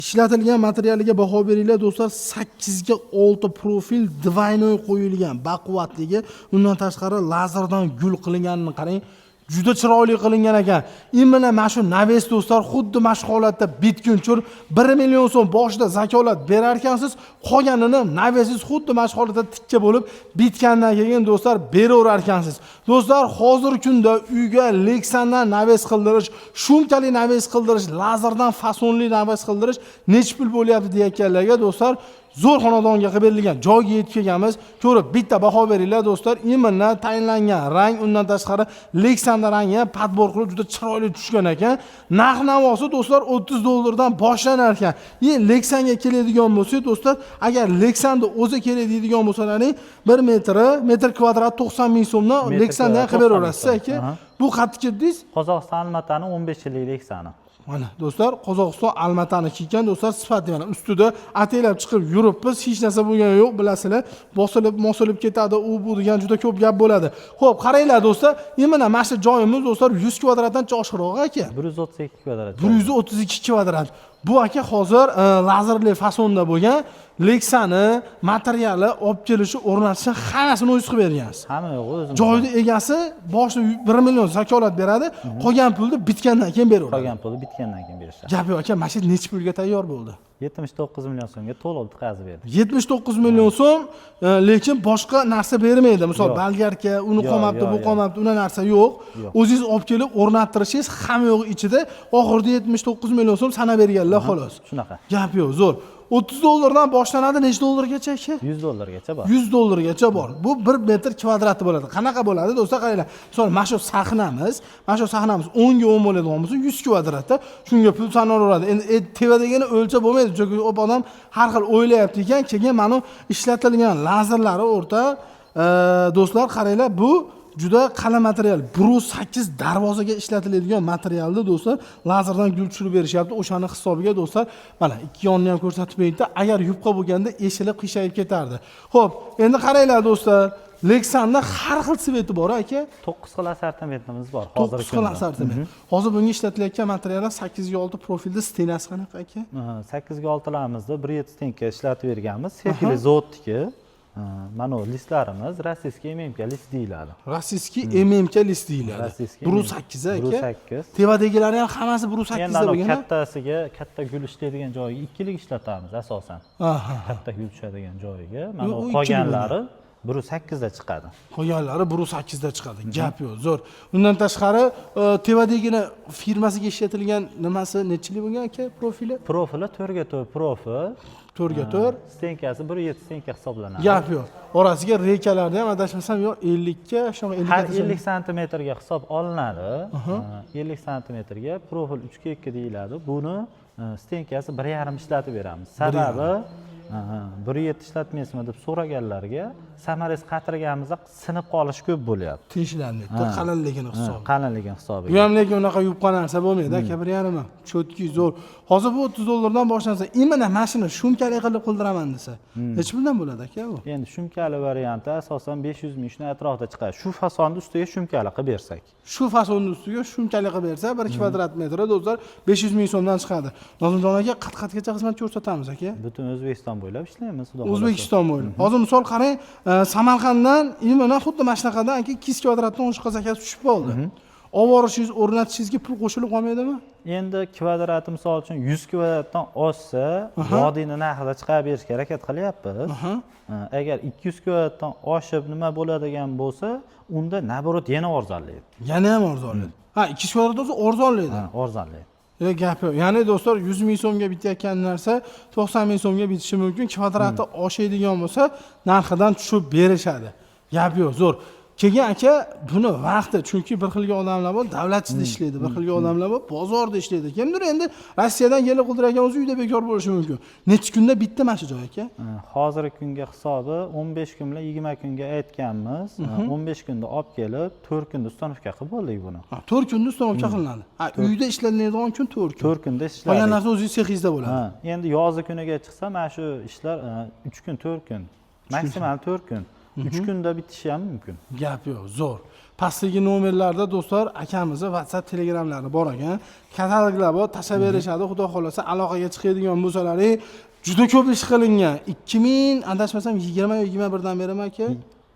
Ishlatilgan materialiga baho beringlar do'stlar. 8 ga 6 profil двойной qo'yilgan, baquvvatligi, undan tashqari lazerdan gul qilinganini qarang. Juda chiroyli qilingan ekan. Imina mana shu Naves do'stlar, xuddi mana shu holatda bitgunchur 1 million so'm boshida zakolat berar ekansiz, qolganini Navesiz xuddi mana shu holatda tikka bo'lib bitgandan keyin do'stlar beraverar ekansiz. Do'stlar, hozirgi kunda uyga Lexandan Naves qildirish, shumkali Naves qildirish, lazerdan fasonli Naves qildirish nechta pul bo'lyapti deyotganlarga do'stlar, zo'r xonadonga qilib berilgan joyga yetib kelganmiz. Ko'rib bitta baho beringlar do'stlar. Imina tayinlangan rang, undan tashqari Lexanda rangi ham podbor qilib juda chiroyli tushgan ekan. Narx-navosi do'stlar 30 dollardan boshlanar ekan. Lexanga keladigan bo'lsa do'stlar, agar Lexanda o'zi kerak deydigan bo'lsalaring, 1 metr kvadrat 90 ming so'mdan Lexandan qilib beraverasiz aka. Bu qancha ketdingiz? Qozog'iston Almatani 15 yillik Lexani. Mana do'stlar, Qozog'iston Almatani kiygan do'stlar, sifatli mana ustida ataylab chiqib yuribmiz, hech narsa bo'lgani yo'q, bilasizlar. Bosilib ketadi, u bu degan juda ko'p gap bo'ladi. Xo'p, qaranglar do'stlar, mana mana shu joyimiz do'stlar 100 kvadratdan oshiqroq aka. 132 kvadrat. 132 kvadrat. Bu aka hozir lazerli fasonda bo'lgan Lexani materiali olib kelishi, o'rnatishni hammasini o'zingiz qilib bergansiz. Hamma yo'q o'zim. Joyni egasi boshida 1 million zakolat beradi, qolgan pulni bitgandan keyin beraveradi. Qolgan pulni bitgandan keyin berishadi. Gap yo'q aka, masjid necha pulga tayyor bo'ldi? 79 million so'mga to'liq bitkazib berdi. 79 million so'm, lekin boshqa narsa bermaydi. Misol bolgarka, uni qolmabdi, bu qolmabdi, una narsa yo'q. O'zingiz olib kelib o'rnattirishingiz hamma yo'q ichida, oxirida 79 million so'm sanab berganlar xolos. Shunaqa. Gap yo'q, zo'r. 30 dollardan boshlanadi, necha dollargacha aka? 100 dollargacha bor. 100 dollargacha bor. Bu 1 metr kvadrati bo'ladi. Qanaqa bo'ladi do'stlar, qaranglar. Misol mana shu sahnamiz 10 ga 10 bo'ladigan bo'lsa 100 kvadratda shunga pul sanaveradi. Endi tevadagini o'lchab bo'lmaydi, chunki odam har xil o'ylayapti ekan, keyin mana ishlatilgan lazerlari o'rta do'stlar, qaranglar, bu juda qalin material. 1.8 darvozaga ishlatiladigan materialni do'stlar, lazerdan gul tushirib berishyapti. O'shani hisobiga do'stlar, mana ikki yonni ham ko'rsatib berdi. Agar yupqa bo'lganda eshilib qiyshayib ketardi. Xo'p, endi qaranglar do'stlar, Lexanda har xil sveti bor aka. 9 xil assortimentimiz bor hozirgi 9 xil assortiment. Hozir bunga ishlatilayotgan materiallar 8 ga 6 profilda stenasi qanaqa aka? 8 ga 6larimizda 1.7 stenka ishlatib berganmiz. Sefili zotniki. Mana listlarimiz rossiyskiy MMK list deyiladi. Rossiyskiy MMK list deyiladi. 1.8 aka. 1.8. Tevadagilari ham hammasi 1.8 da bo'lgan. Kattasiga, katta gul ishlaydigan joyiga 2 lik ishlatamiz asosan. Katta gul tushadigan joyiga. Mana qolganlari 1.8 da chiqadi. Qolganlari 1.8 da chiqadi. Gap yo'q, zo'r. Undan tashqari tevadagina firmasiga ishlatilgan nimasi nechilik bo'lgan aka profili? Profili 4 ga 4 profil. 4 ga 4. Stenkasi 1.7 stenka hisoblanadi. Gap yo'q. Orasiga rekalarni ham adashmasam yo'q 50 ga, shunga 50 har 50 santimetrga hisob olinadi. 50 santimetrga profil 3 ga 2 deyiladi. Buni stenkasi 1.5 ishlatib beramiz. Sababi 1.7 ishlatmaysizmi deb so'raganlarga samarasi qatirganimizda sinib qolish ko'p bo'lyapti. Tinchlanadi, qalinligini hisobi. Qalinligini hisobi. Bu ham lekin unaqa yupqa narsa bo'lmaydi, aka, 1.5. Chotki zo'r. Hozir bu 30 dollardan boshlansa, imina mashina shumkali qilib qildiraman desa, nech bundan bo'ladi aka bu? Endi shumkali varianti asosan 500 ming shuna atrofida chiqadi. Shu fasonni ustiga shumkali qilib bersak. Shu fasonni ustiga shumkali qilib bersa, 1 kvadrat metr do'stlar 500 ming so'mdan chiqadi. Nozimjon aka, qat-qatgacha xizmat ko'rsatamiz aka. Butun O'zbekiston bo'ylab ishlaymiz, xudo xohlasa. O'zbekiston bo'ylab. Hozir misol qarang, Samarqanddan imina xuddi mashnaqadan aka 2 kvadratdan o'sha zakaz tushib qoldi. Ovorishingiz, o'rnatishingizga pul qo'shilib qolmaydimi? Endi kvadrati misol uchun 100 kvadratdan oshsa, vodiyni narxida chiqarib berishga harakat qilyapmiz. Agar 200 kvadratdan oshib nima bo'ladigan bo'lsa, unda naborot yana arzonlaydi. Yana ham arzonlaydi. 200 kvadrat bo'lsa arzonlaydi. Arzonlaydi. Gap yo'q. Ya'ni do'stlar 100 ming so'mga bitayotgan narsa 90 ming so'mga bitishi mumkin. Kvadrati oshadigan bo'lsa, narxidan tushib berishadi. Gap yo'q, zo'r. Keyin aka, buni vaqti, chunki bir xilga odamlar bor, davlatchida ishlaydi, bir xilga odamlar bor, bozorda ishlaydi. Kimdir endi Rossiyadan kelib qildirgan o'zi uyda bekor bo'lishi mumkin. Necha kunda bitdi mana shu joy aka? Hozirgi kunga hisobi 15 kun bilan 20 kunga aytganmiz. 15 kunda olib kelib, 4 kunda ustanovka qilib bo'ldik buni. 4 kunda ustanovka qilinadi. Uyda ishlanadigan kun 4 kun. 4 kunda ishladi. Qolgan narsa o'zingiz sexingizda bo'ladi. Endi yozi kuniga chiqsa, mana shu ishlar 3 kun, 4 kun, maksimal 4 kun. 3 kunda bitishi ham mumkin. Gap yo'q, zo'r. pastdagi nomerlarda do'stlar akamizni WhatsApp, Telegramlari bor ekan. Kataloglar bor, tashlab berishadi. Xudo xolasa aloqaga chiqadigan bo'lsalaring, juda ko'p ish qilingan. 2000, adashmasam 20 yo 21 dan beri aka.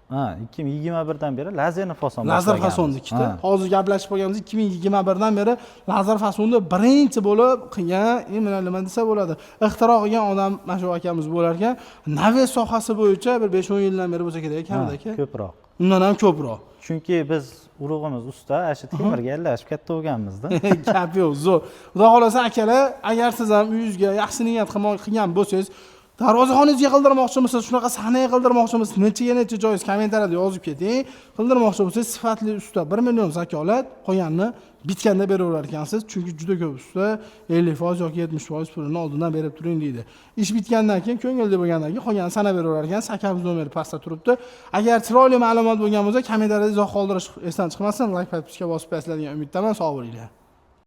Ha, 2021 dan beri lazerni fason Lazer fasonni ikkita. Hozir gaplashib qolganimiz 2021 dan beri lazer fasonni birinchi bo'lib qilgan, nima desa bo'ladi, ixtiro qilgan odam mana shu akamiz bo'lar ekan. Naves sohasi bo'yicha bir 5-10 yildan beri bo'lsa kerak kamida aka. Ko'proq. Undan ham ko'proq. Chunki biz urug'imiz usta, shu temirga aralashib katta bo'lganmiz-da. Gap yo'q, zo'r. Xudo xolasa akalar, agar siz ham uyingizga yaxshi niyat qilgan bo'lsangiz, darvozaxonangizga qildirmoqchimisiz, shunaqa sahnaga qildirmoqchimisiz, necha joyingiz kommentariyada yozib keting. Qildirmoqchi bo'lsangiz, sifatli usta 1 million zakolat, qolganini bitganda beraverar ekansiz. Chunki juda ko'p usta 50% yoki 70% pulini oldindan berib turing deydi. Ish bitgandan keyin, ko'ngilli bo'lgandan keyin qolganini sanab beraverar ekan. Akamiz nomeri pastda turibdi. Agar chiroyli ma'lumot bo'lgan bo'lsa, kommentariyada izoh qoldirish esdan chiqmasin. Like, podpiska bosib qo'yasizlar degan umiddaman. Sog' bo'linglar.